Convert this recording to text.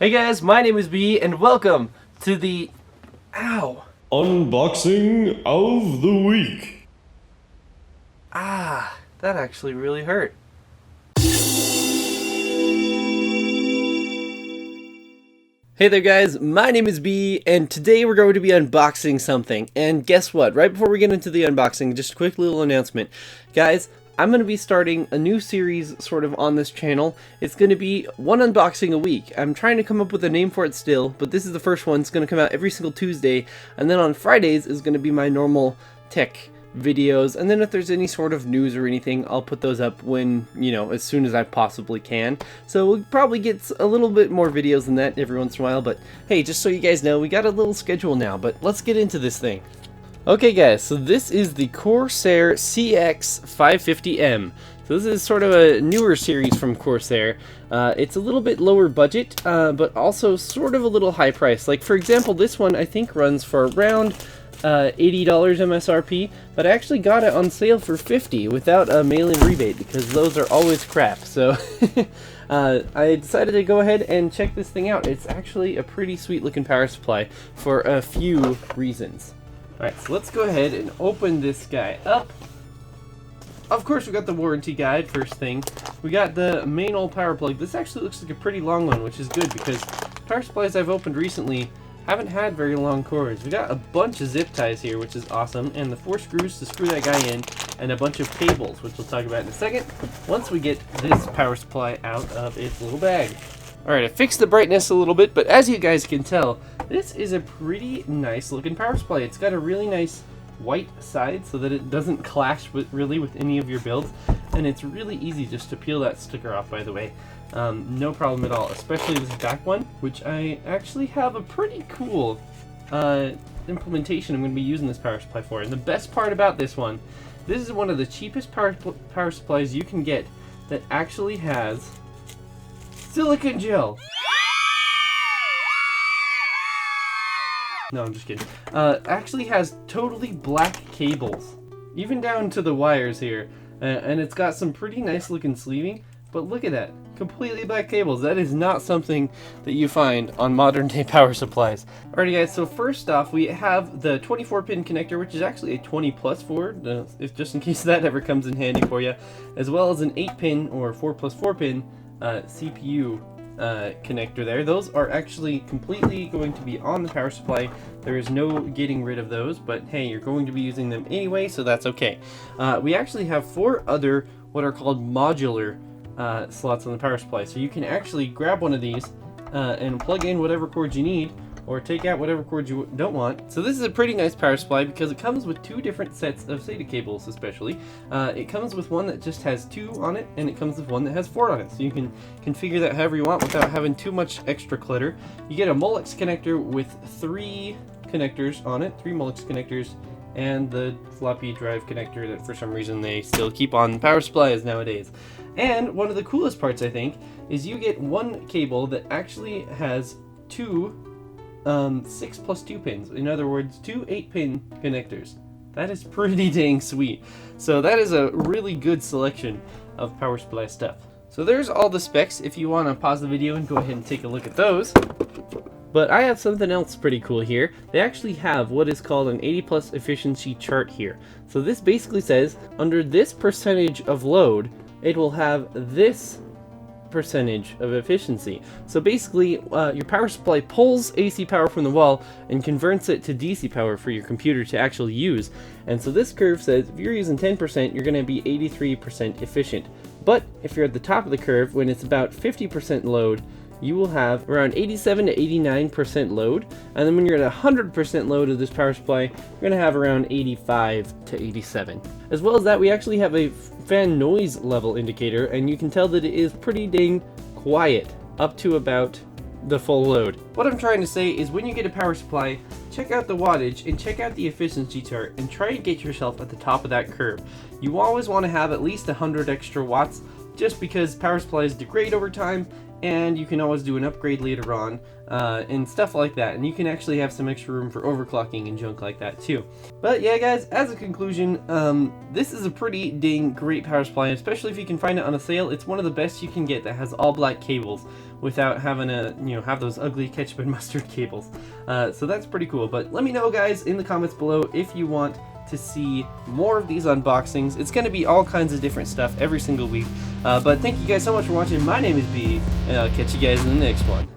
Hey guys, my name is Bee, and welcome to the... Ow! Unboxing of the week. Ah, that actually really hurt. Hey there guys, my name is Bee, and today we're going to be unboxing something. And guess what? Right before we get into the unboxing, just a quick little announcement. Guys, I'm going to be starting a new series sort of on this channel. It's going to be one unboxing a week. I'm trying to come up with a name for it still, but this is the first one. It's going to come out every single Tuesday, and then on Fridays is going to be my normal tech videos, and then if there's any sort of news or anything, I'll put those up when, as soon as I possibly can. So we'll probably get a little bit more videos than that every once in a while, but hey, just so you guys know, we got a little schedule now, but let's get into this thing. Okay guys, so this is the Corsair CX550M. So this is sort of a newer series from Corsair. It's a little bit lower budget, but also sort of a little high price. Like for example, this one I think runs for around $80 MSRP, but I actually got it on sale for $50 without a mail-in rebate because those are always crap. So I decided to go ahead and check this thing out. It's actually a pretty sweet looking power supply for a few reasons. Alright, so let's go ahead and open this guy up. Of course, we got the warranty guide first thing. We got the main old power plug. This actually looks like a pretty long one, which is good because power supplies I've opened recently haven't had very long cords. We got a bunch of zip ties here, which is awesome, and the 4 screws to screw that guy in, and a bunch of cables, which we'll talk about in a second, once we get this power supply out of its little bag. Alright, I fixed the brightness a little bit, but as you guys can tell, this is a pretty nice looking power supply. It's got a really nice white side so that it doesn't clash with any of your builds, and it's really easy just to peel that sticker off, by the way. No problem at all, especially this back one, which I actually have a pretty cool implementation I'm going to be using this power supply for. And the best part about this one, this is one of the cheapest power supplies you can get that actually has silicone gel. No, I'm just kidding. Actually has totally black cables, even down to the wires here, and it's got some pretty nice looking sleeving. But look at that, completely black cables. That is not something that you find on modern day power supplies. Alrighty guys, so first off we have the 24-pin connector, which is actually a 20+4, if just in case that ever comes in handy for you, as well as an 8-pin or 4+4-pin CPU connector there. Those are actually completely going to be on the power supply. There is no getting rid of those, but hey, you're going to be using them anyway, so that's okay. We actually have 4 other what are called modular slots on the power supply, so you can actually grab one of these and plug in whatever cords you need, or take out whatever cords you don't want. So this is a pretty nice power supply because it comes with 2 different sets of SATA cables, especially. It comes with one that just has 2 on it, and it comes with one that has 4 on it, so you can configure that however you want without having too much extra clutter. You get a Molex connector with 3 connectors on it, 3 Molex connectors, and the floppy drive connector that for some reason they still keep on power supplies nowadays. And one of the coolest parts, I think, is you get one cable that actually has 2 6+2 pins. In other words, 2 8-pin connectors. That is pretty dang sweet. So that is a really good selection of power supply stuff. So there's all the specs if you want to pause the video and go ahead and take a look at those. But I have something else pretty cool here. They actually have what is called an 80+ efficiency chart here. So this basically says under this percentage of load, it will have this percentage of efficiency. So basically, your power supply pulls AC power from the wall and converts it to DC power for your computer to actually use. And so this curve says if you're using 10%, you're going to be 83% efficient. But if you're at the top of the curve, when it's about 50% load, you will have around 87 to 89% load, and then when you're at 100% load of this power supply, you're going to have around 85 to 87. As well as that, we actually have a fan noise level indicator, and you can tell that it is pretty dang quiet up to about the full load. What I'm trying to say is when you get a power supply, check out the wattage and check out the efficiency chart and try and get yourself at the top of that curve. You always want to have at least 100 extra watts, just because power supplies degrade over time, and you can always do an upgrade later on, and stuff like that, and you can actually have some extra room for overclocking and junk like that too. But yeah guys, as a conclusion, this is a pretty dang great power supply, especially if you can find it on a sale. It's one of the best you can get that has all black cables, without having to, have those ugly ketchup and mustard cables. So that's pretty cool. But let me know, guys, in the comments below if you want to see more of these unboxings. It's going to be all kinds of different stuff every single week. But thank you guys so much for watching. My name is Bee, and I'll catch you guys in the next one.